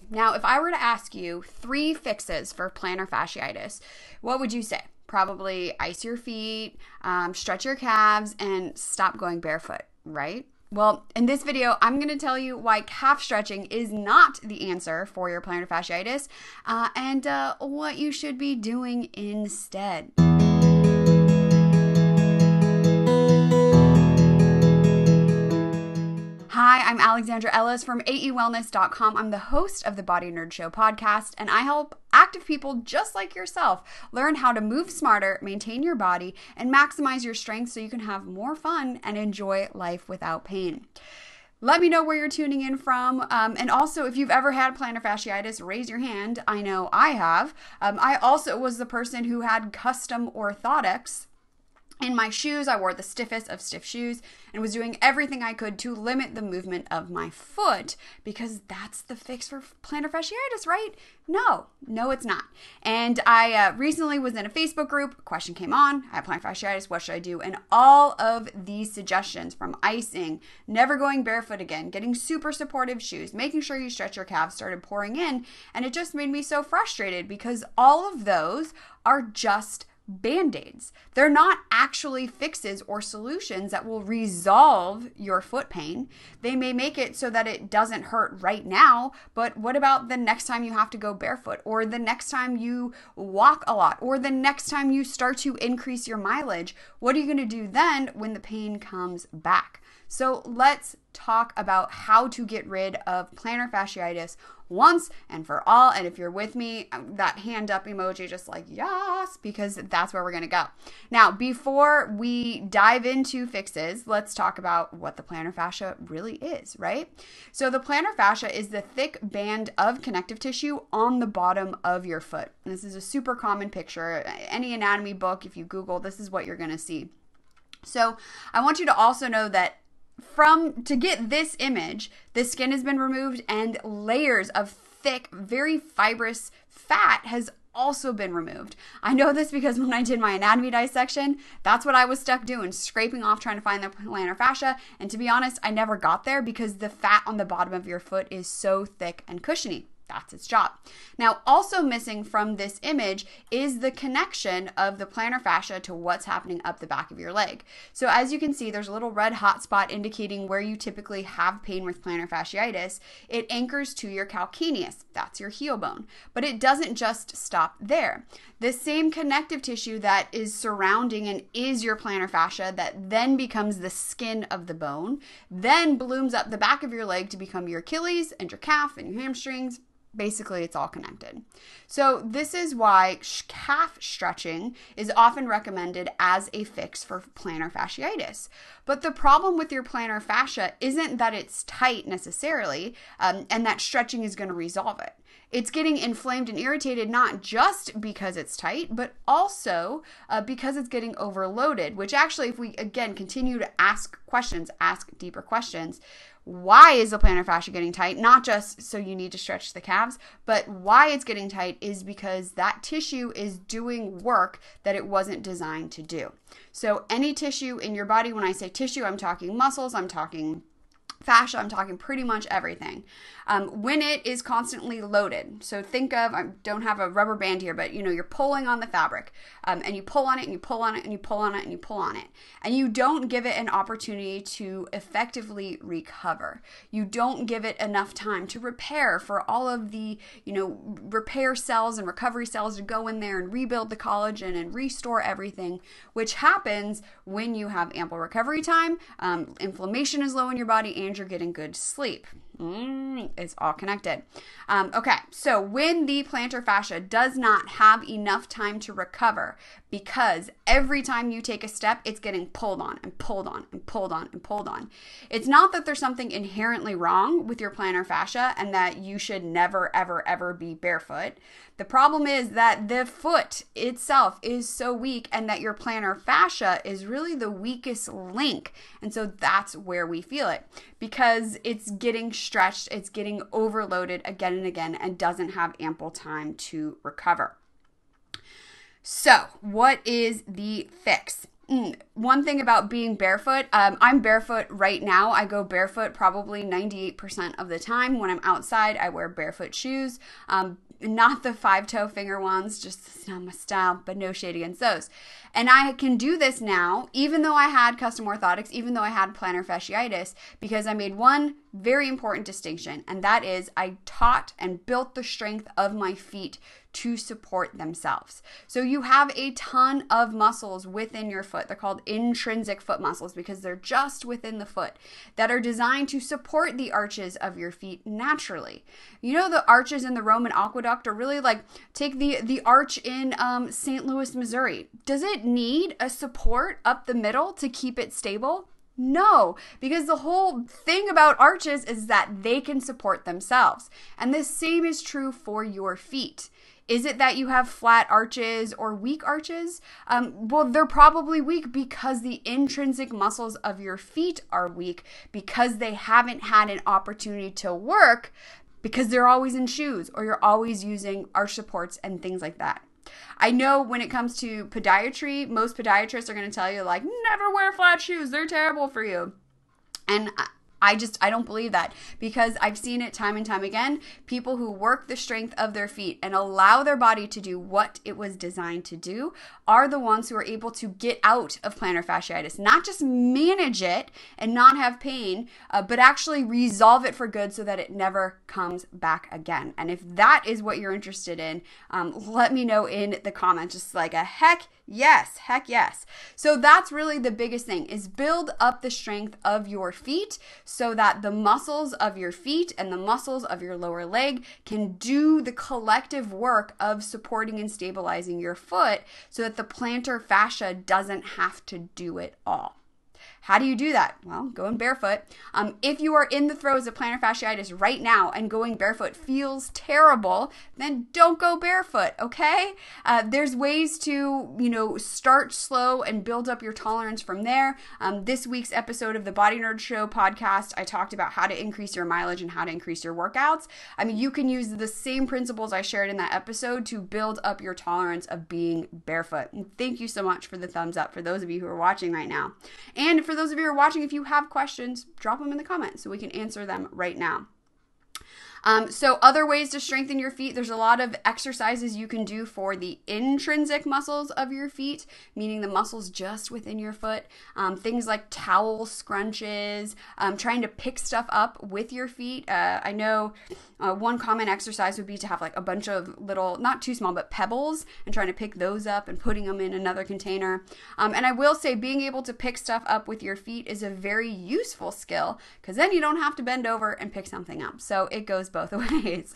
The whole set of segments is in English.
Now, if I were to ask you 3 fixes for plantar fasciitis, what would you say? Probably ice your feet, stretch your calves, and stop going barefoot, right? Well, in this video, I'm going to tell you why calf stretching is not the answer for your plantar fasciitis and what you should be doing instead. Hi, I'm Alexandra Ellis from aewellness.com. I'm the host of the Body Nerd Show podcast, and I help active people just like yourself learn how to move smarter, maintain your body, and maximize your strength so you can have more fun and enjoy life without pain. Let me know where you're tuning in from. And also, if you've ever had plantar fasciitis, raise your hand. I know I have. I also was the person who had custom orthotics in my shoes. I wore the stiffest of stiff shoes and was doing everything I could to limit the movement of my foot because that's the fix for plantar fasciitis, right? No, it's not. And I recently was in a Facebook group. A question came on, I have plantar fasciitis, what should I do? And all of these suggestions, from icing, never going barefoot again, getting super supportive shoes, making sure you stretch your calves, started pouring in. And it just made me so frustrated because all of those are just Band-Aids. They're not actually fixes or solutions that will resolve your foot pain. They may make it so that it doesn't hurt right now, but what about the next time you have to go barefoot, or the next time you walk a lot, or the next time you start to increase your mileage? What are you going to do then when the pain comes back? So let's talk about how to get rid of plantar fasciitis once and for all. And if you're with me, that hand up emoji, just like, yes, because that's where we're going to go. Now, before we dive into fixes, let's talk about what the plantar fascia really is, right? So the plantar fascia is the thick band of connective tissue on the bottom of your foot. And this is a super common picture. Any anatomy book, if you Google, this is what you're going to see. So I want you to also know that to get this image, the skin has been removed and layers of thick, very fibrous fat has also been removed. I know this because when I did my anatomy dissection, that's what I was stuck doing, scraping off trying to find the plantar fascia. And to be honest, I never got there because the fat on the bottom of your foot is so thick and cushiony. That's its job. Now, also missing from this image is the connection of the plantar fascia to what's happening up the back of your leg. So as you can see, there's a little red hot spot indicating where you typically have pain with plantar fasciitis. It anchors to your calcaneus. That's your heel bone. But it doesn't just stop there. The same connective tissue that is surrounding and is your plantar fascia that then becomes the skin of the bone, then blooms up the back of your leg to become your Achilles and your calf and your hamstrings. Basically, it's all connected. So this is why calf stretching is often recommended as a fix for plantar fasciitis. But the problem with your plantar fascia isn't that it's tight necessarily, and that stretching is going to resolve it. It's getting inflamed and irritated not just because it's tight, but also because it's getting overloaded, which actually, if we, again, continue to ask questions, ask deeper questions, why is the plantar fascia getting tight? Not just so you need to stretch the calves, but why it's getting tight is because that tissue is doing work that it wasn't designed to do. So any tissue in your body, when I say tissue, I'm talking muscles, I'm talking fascia, I'm talking pretty much everything. When it is constantly loaded, so think of, I don't have a rubber band here, but you're pulling on the fabric, and you pull on it and you pull on it and you pull on it and you pull on it, and you don't give it an opportunity to effectively recover. You don't give it enough time to repair, for all of the repair cells and recovery cells to go in there and rebuild the collagen and restore everything, which happens when you have ample recovery time, inflammation is low in your body, and you're getting good sleep. It's all connected. Okay, so when the plantar fascia does not have enough time to recover, because every time you take a step, it's getting pulled on and pulled on and pulled on and pulled on. It's not that there's something inherently wrong with your plantar fascia and that you should never, ever, ever be barefoot. The problem is that the foot itself is so weak and that your plantar fascia is really the weakest link. And so that's where we feel it, because it's getting stretched, it's getting overloaded again and again and doesn't have ample time to recover. So what is the fix? One thing about being barefoot, I'm barefoot right now. I go barefoot probably 98% of the time. When I'm outside, I wear barefoot shoes. Not the 5-toe finger ones, just that's not my style, but no shade against those. And I can do this now, even though I had custom orthotics, even though I had plantar fasciitis, because I made one very important distinction, and that is I taught and built the strength of my feet to support themselves. So you have a ton of muscles within your foot. They're called intrinsic foot muscles because they're just within the foot that are designed to support the arches of your feet naturally. You know, the arches in the Roman aqueduct are really like, take the arch in St. Louis, Missouri. Does it need a support up the middle to keep it stable? No, because the whole thing about arches is that they can support themselves. And the same is true for your feet. Is it that you have flat arches or weak arches? Well, they're probably weak because the intrinsic muscles of your feet are weak because they haven't had an opportunity to work because they're always in shoes or you're always using arch supports and things like that. I know when it comes to podiatry, most podiatrists are going to tell you like, never wear flat shoes. They're terrible for you. And I don't believe that because I've seen it time and time again. People who work the strength of their feet and allow their body to do what it was designed to do are the ones who are able to get out of plantar fasciitis, not just manage it and not have pain, but actually resolve it for good so that it never comes back again. And if that is what you're interested in, let me know in the comments, just like a heck yes. So that's really the biggest thing is build up the strength of your feet so that the muscles of your feet and the muscles of your lower leg can do the collective work of supporting and stabilizing your foot so that the plantar fascia doesn't have to do it all. How do you do that? Well, going barefoot. If you are in the throes of plantar fasciitis right now and going barefoot feels terrible, then don't go barefoot, okay? There's ways to, start slow and build up your tolerance from there. This week's episode of the Body Nerd Show podcast, I talked about how to increase your mileage and how to increase your workouts. I mean, you can use the same principles I shared in that episode to build up your tolerance of being barefoot. And thank you so much for the thumbs up for those of you who are watching right now. And for those of you who are watching, if you have questions, drop them in the comments so we can answer them right now. So other ways to strengthen your feet, there's a lot of exercises you can do for the intrinsic muscles of your feet, meaning the muscles just within your foot. Things like towel scrunches, trying to pick stuff up with your feet. I know one common exercise would be to have like a bunch of little, not too small, but pebbles and trying to pick those up and putting them in another container. And I will say being able to pick stuff up with your feet is a very useful skill because then you don't have to bend over and pick something up. So it goes both ways.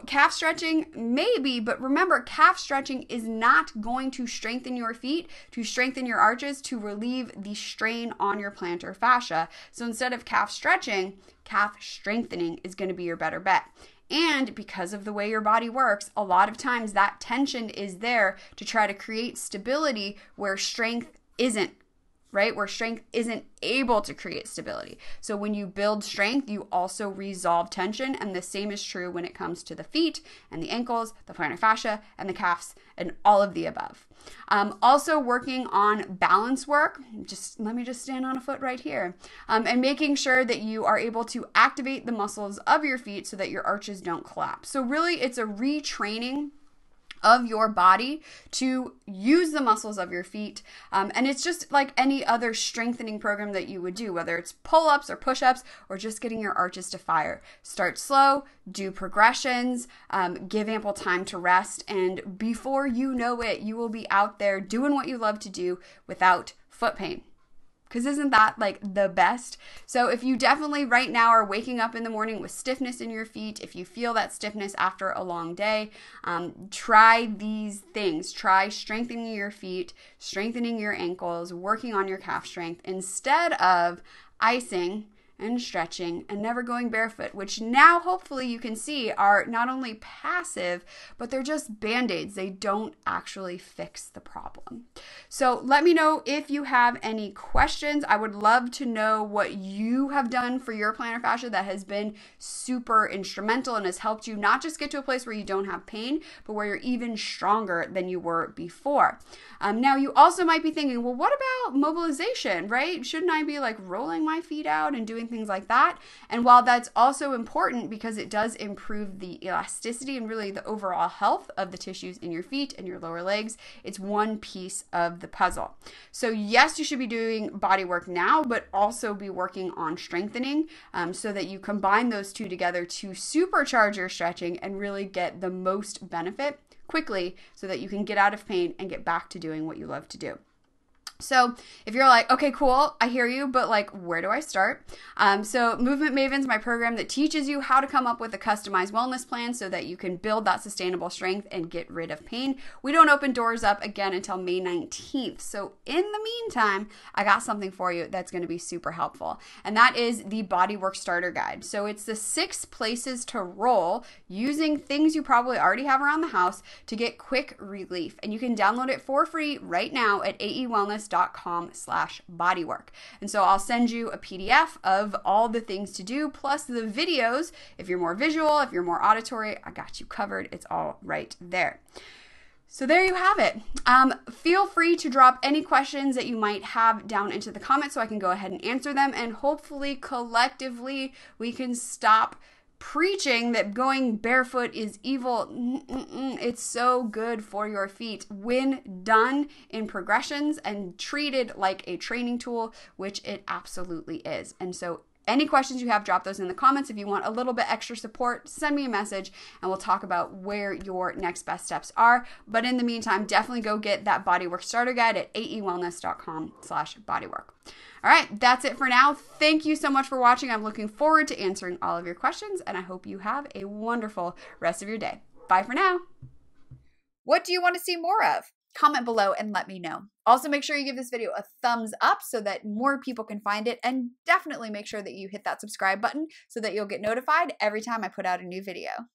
Calf stretching, maybe, but remember, calf stretching is not going to strengthen your feet, to strengthen your arches, to relieve the strain on your plantar fascia. So instead of calf stretching, calf strengthening is going to be your better bet. And because of the way your body works, a lot of times that tension is there to try to create stability where strength isn't. Right? Where strength isn't able to create stability. So when you build strength, you also resolve tension. And the same is true when it comes to the feet and the ankles, the plantar fascia and the calves and all of the above. Also working on balance work. Let me stand on a foot right here. And making sure that you are able to activate the muscles of your feet so that your arches don't collapse. So really it's a retraining of your body to use the muscles of your feet. And it's just like any other strengthening program that you would do, whether it's pull-ups or push-ups or just getting your arches to fire. Start slow, do progressions, give ample time to rest, and before you know it, you will be out there doing what you love to do without foot pain. Because isn't that like the best? So if you definitely right now are waking up in the morning with stiffness in your feet, if you feel that stiffness after a long day, try these things. Try strengthening your feet, strengthening your ankles, working on your calf strength instead of icing and stretching and never going barefoot, which now hopefully you can see are not only passive, but they're just band-aids. They don't actually fix the problem. So let me know if you have any questions. I would love to know what you have done for your plantar fascia that has been super instrumental and has helped you not just get to a place where you don't have pain, but where you're even stronger than you were before. Now you also might be thinking, well, what about mobilization, right? Shouldn't I be like rolling my feet out and doing things like that? And while that's also important because it does improve the elasticity and really the overall health of the tissues in your feet and your lower legs, it's one piece of the puzzle. So yes, you should be doing body work now, but also be working on strengthening so that you combine those two together to supercharge your stretching and really get the most benefit quickly so that you can get out of pain and get back to doing what you love to do. So if you're like, okay, cool, I hear you, but like, where do I start? So Movement Mavens, my program that teaches you how to come up with a customized wellness plan so that you can build that sustainable strength and get rid of pain. We don't open doors up again until May 19th. So in the meantime, I got something for you that's going to be super helpful. And that is the BODYWORK Starter Guide. So it's the 6 places to roll using things you probably already have around the house to get quick relief. And you can download it for free right now at aewellness.com/bodywork. And so I'll send you a PDF of all the things to do, plus the videos. If you're more visual, if you're more auditory, I got you covered. It's all right there. So there you have it. Feel free to drop any questions that you might have down into the comments so I can go ahead and answer them. And hopefully collectively we can stop preaching that going barefoot is evil. It's so good for your feet when done in progressions and treated like a training tool, which it absolutely is. And so any questions you have, drop those in the comments. If you want a little bit extra support, send me a message and we'll talk about where your next best steps are. But in the meantime, definitely go get that BODYWORK Starter Guide at aewellness.com/bodywork. All right, that's it for now. Thank you so much for watching. I'm looking forward to answering all of your questions, and I hope you have a wonderful rest of your day. Bye for now. What do you want to see more of? Comment below and let me know. Also, make sure you give this video a thumbs up so that more people can find it, and definitely make sure that you hit that subscribe button so that you'll get notified every time I put out a new video.